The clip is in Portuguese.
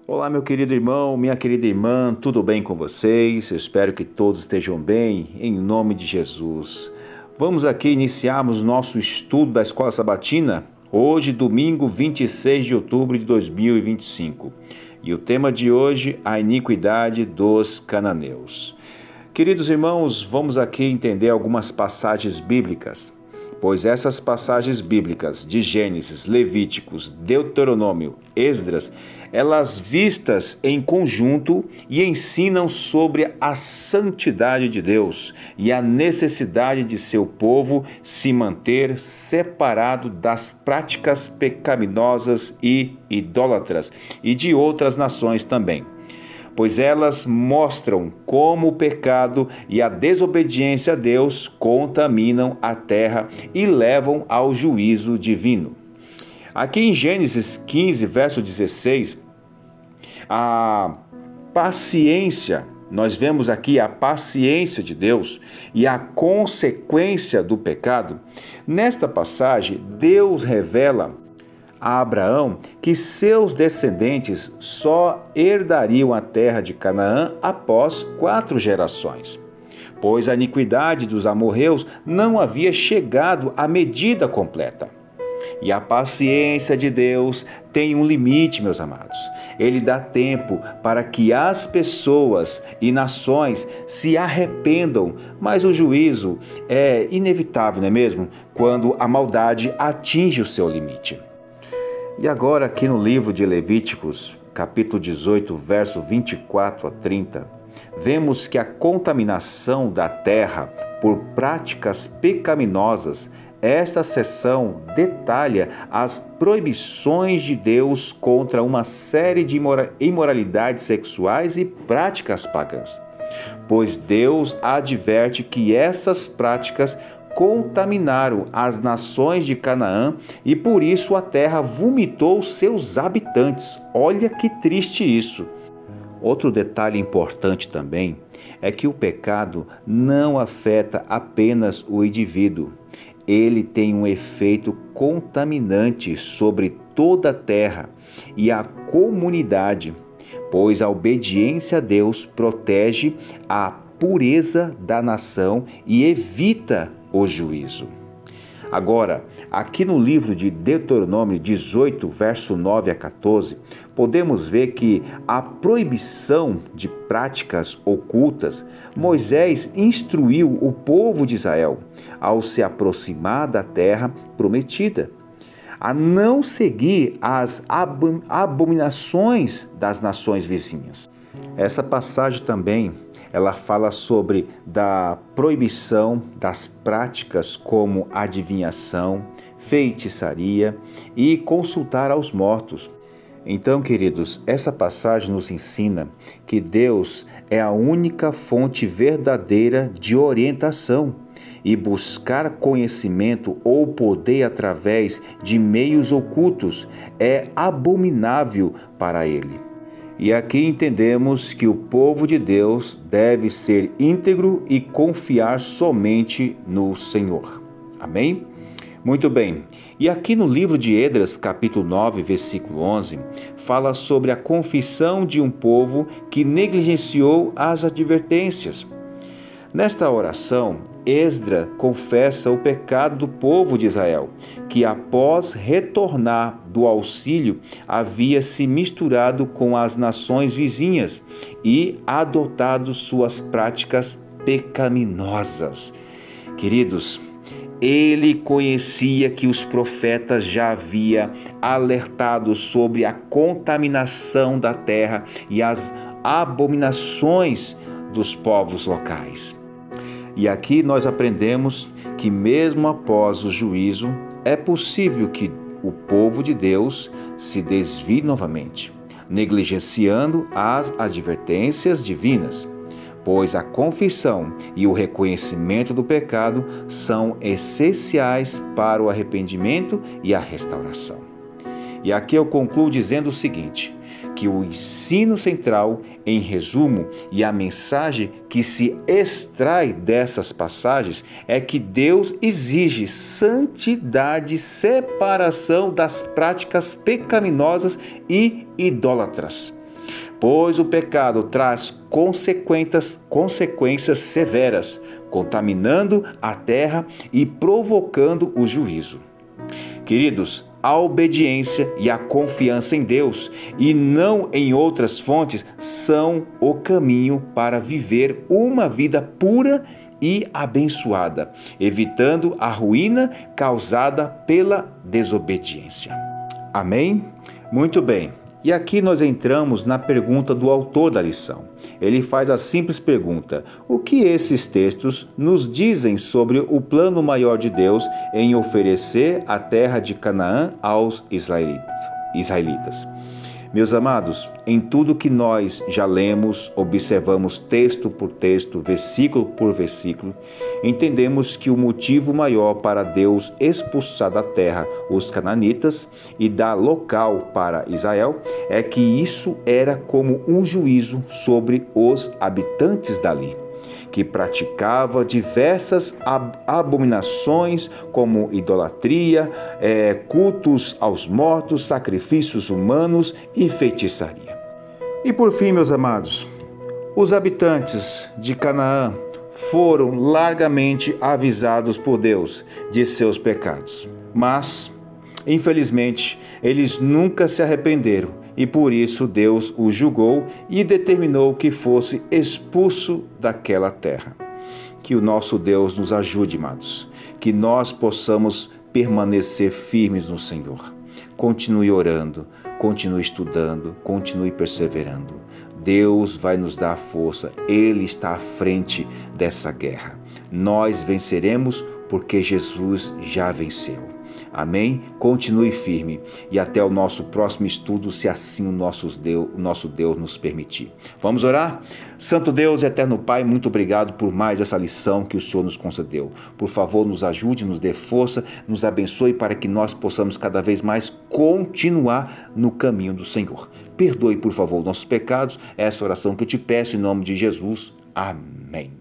Olá, meu querido irmão, minha querida irmã, tudo bem com vocês? Eu espero que todos estejam bem, em nome de Jesus. Vamos aqui iniciarmos nosso estudo da Escola Sabatina, hoje, domingo 26 de outubro de 2025. E o tema de hoje, a iniquidade dos cananeus. Queridos irmãos, vamos aqui entender algumas passagens bíblicas, pois essas passagens bíblicas de Gênesis, Levíticos, Deuteronômio, Esdras, elas vistas em conjunto e ensinam sobre a santidade de Deus e a necessidade de seu povo se manter separado das práticas pecaminosas e idólatras e de outras nações também, pois elas mostram como o pecado e a desobediência a Deus contaminam a terra e levam ao juízo divino. Aqui em Gênesis 15, verso 16, a paciência, nós vemos aqui a paciência de Deus e a consequência do pecado. Nesta passagem, Deus revela a Abraão que seus descendentes só herdariam a terra de Canaã após 4 gerações, pois a iniquidade dos amorreus não havia chegado à medida completa. E a paciência de Deus tem um limite, meus amados. Ele dá tempo para que as pessoas e nações se arrependam, mas o juízo é inevitável, não é mesmo? Quando a maldade atinge o seu limite. E agora aqui no livro de Levíticos, capítulo 18, verso 24 a 30, vemos que a contaminação da terra por práticas pecaminosas. Esta seção detalha as proibições de Deus contra uma série de imoralidades sexuais e práticas pagãs, pois Deus adverte que essas práticas contaminaram as nações de Canaã e por isso a terra vomitou seus habitantes. Olha que triste isso. Outro detalhe importante também é que o pecado não afeta apenas o indivíduo. Ele tem um efeito contaminante sobre toda a terra e a comunidade, pois a obediência a Deus protege a pureza da nação e evita o juízo. Agora, aqui no livro de Deuteronômio 18, verso 9 a 14, podemos ver que a proibição de práticas ocultas, Moisés instruiu o povo de Israel, ao se aproximar da terra prometida, a não seguir as abominações das nações vizinhas. Essa passagem também ela fala sobre da proibição das práticas como adivinhação, feitiçaria e consultar aos mortos. Então, queridos, essa passagem nos ensina que Deus é a única fonte verdadeira de orientação e buscar conhecimento ou poder através de meios ocultos é abominável para Ele. E aqui entendemos que o povo de Deus deve ser íntegro e confiar somente no Senhor. Amém? Muito bem. E aqui no livro de Esdras, capítulo 9, versículo 11, fala sobre a confissão de um povo que negligenciou as advertências. Nesta oração, Esdras confessa o pecado do povo de Israel, que após retornar do auxílio, havia se misturado com as nações vizinhas e adotado suas práticas pecaminosas. Queridos, ele conhecia que os profetas já haviam alertado sobre a contaminação da terra e as abominações dos povos locais. E aqui nós aprendemos que mesmo após o juízo, é possível que o povo de Deus se desvie novamente, negligenciando as advertências divinas, pois a confissão e o reconhecimento do pecado são essenciais para o arrependimento e a restauração. E aqui eu concluo dizendo o seguinte, que o ensino central, em resumo, e a mensagem que se extrai dessas passagens é que Deus exige santidade, separação das práticas pecaminosas e idólatras. Pois o pecado traz consequências severas, contaminando a terra e provocando o juízo. Queridos, a obediência e a confiança em Deus e não em outras fontes são o caminho para viver uma vida pura e abençoada, evitando a ruína causada pela desobediência. Amém? Muito bem. E aqui nós entramos na pergunta do autor da lição. Ele faz a simples pergunta: o que esses textos nos dizem sobre o plano maior de Deus em oferecer a terra de Canaã aos israelitas? Meus amados, em tudo que nós já lemos, observamos texto por texto, versículo por versículo, entendemos que o motivo maior para Deus expulsar da terra os cananitas e dar local para Israel é que isso era como um juízo sobre os habitantes dali, que praticava diversas abominações como idolatria, cultos aos mortos, sacrifícios humanos e feitiçaria. E por fim, meus amados, os habitantes de Canaã foram largamente avisados por Deus de seus pecados, mas, infelizmente, eles nunca se arrependeram. E por isso Deus o julgou e determinou que fosse expulso daquela terra. Que o nosso Deus nos ajude, amados. Que nós possamos permanecer firmes no Senhor. Continue orando, continue estudando, continue perseverando. Deus vai nos dar força. Ele está à frente dessa guerra. Nós venceremos porque Jesus já venceu. Amém? Continue firme e até o nosso próximo estudo, se assim o nosso Deus nos permitir. Vamos orar? Santo Deus, eterno Pai, muito obrigado por mais essa lição que o Senhor nos concedeu. Por favor, nos ajude, nos dê força, nos abençoe para que nós possamos cada vez mais continuar no caminho do Senhor. Perdoe, por favor, nossos pecados. Essa oração que eu te peço em nome de Jesus. Amém.